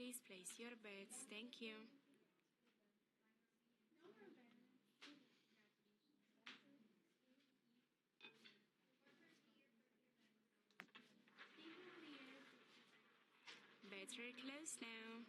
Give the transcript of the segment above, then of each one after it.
please place your bets. Thank you. Bets are closed now.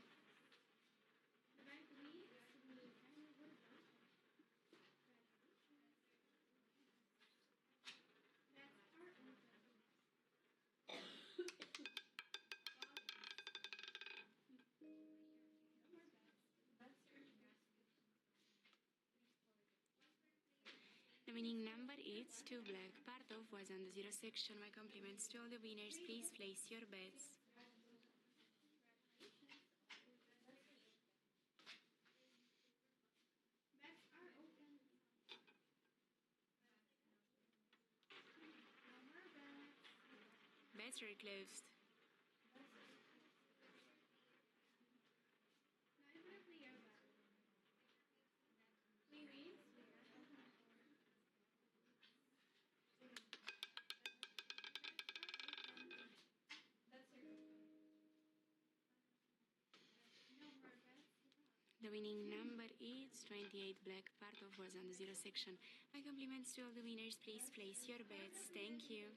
The winning number is 2 black. Part of was on the zero section. My compliments to all the winners. Please place your bets. Bets are closed. The winning number is 28 black. Part of was on the zero section. My compliments to all the winners. Please place your bets. Thank you.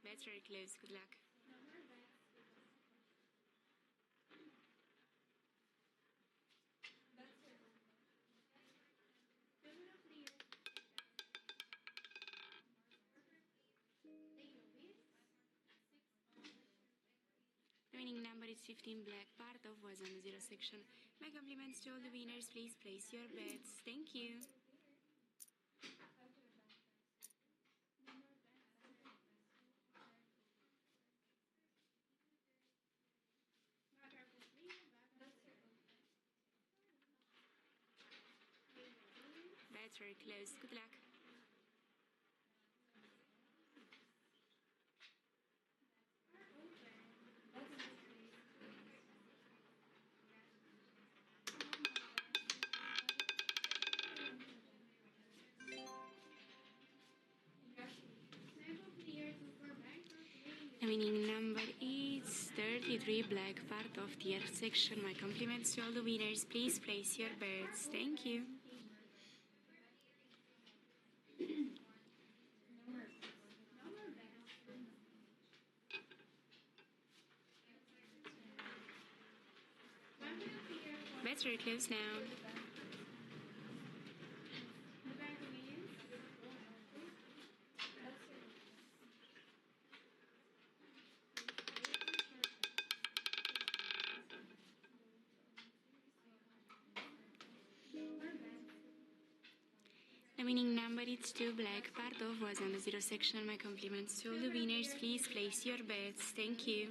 Bets are closed. Good luck. The winning number is 15 black. Part of was on the zero section. My compliments to all the winners. Please place your bets. Thank you. Bets are closed. Good luck. The winning number is 33 black. Part of the earth section. My compliments to all the winners. Please place your bets. Thank you. Bets are closed now. The winning number is 2 black. Part of was on the zero section. My compliments to all the winners. Please place your bets. Thank you.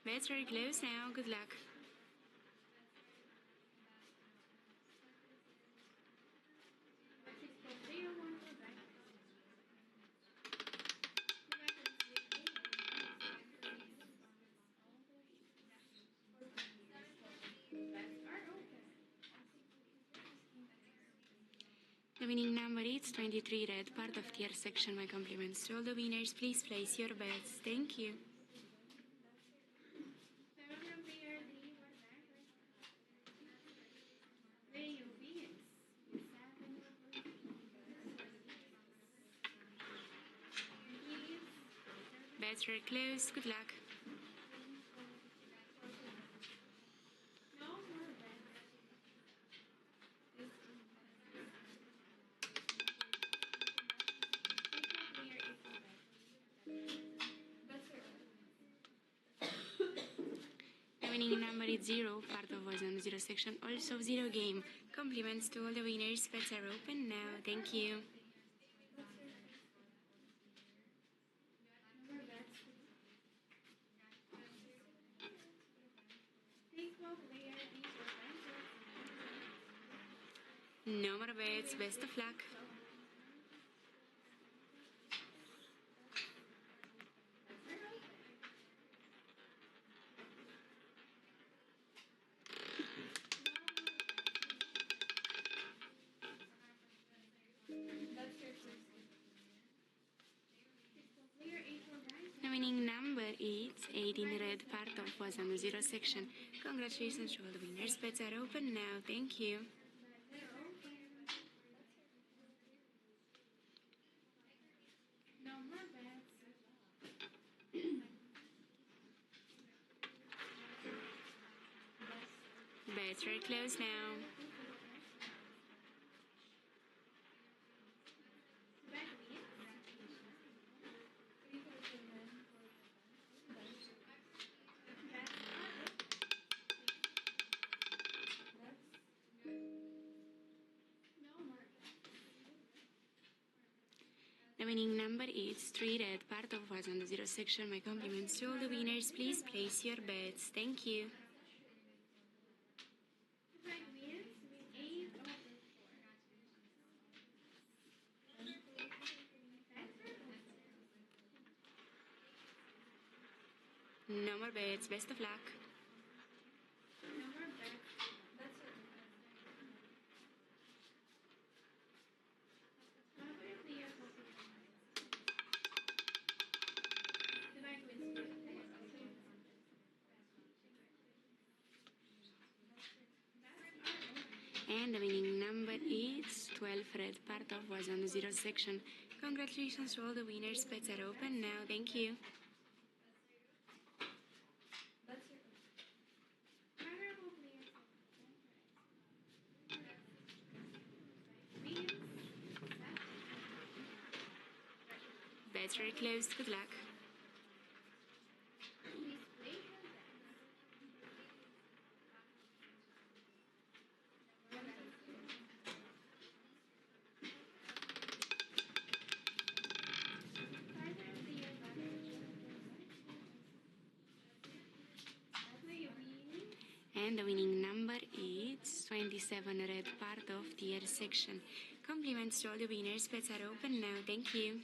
Bets are closed now. Good luck. The winning number is 23 red. Part of the earth section. My compliments to all the winners. Please place your bets. Thank you. Bets are closed. Good luck. The winning number is 0. Part of was on the zero section. Also 0 game. Compliments to all the winners. Bets are open now. Thank you. No more bets. Best of luck. The winning number is 18 red. Part of was on the zero section. Congratulations to all the winners. Bets are open now. Thank you. Bets are closed now. The winning number is 3 red. Part of was on the zero section. My compliments to all the winners. Please place your bets. Thank you. No more bets. Best of luck. And the winning number is 12 red. Part of was on the zero section. Congratulations to all the winners. Bets are open now. Thank you. Bets are closed. Good luck. And the winning number is 27 red. Part of the air section. Compliments to all the winners. Bets are open now. Thank you.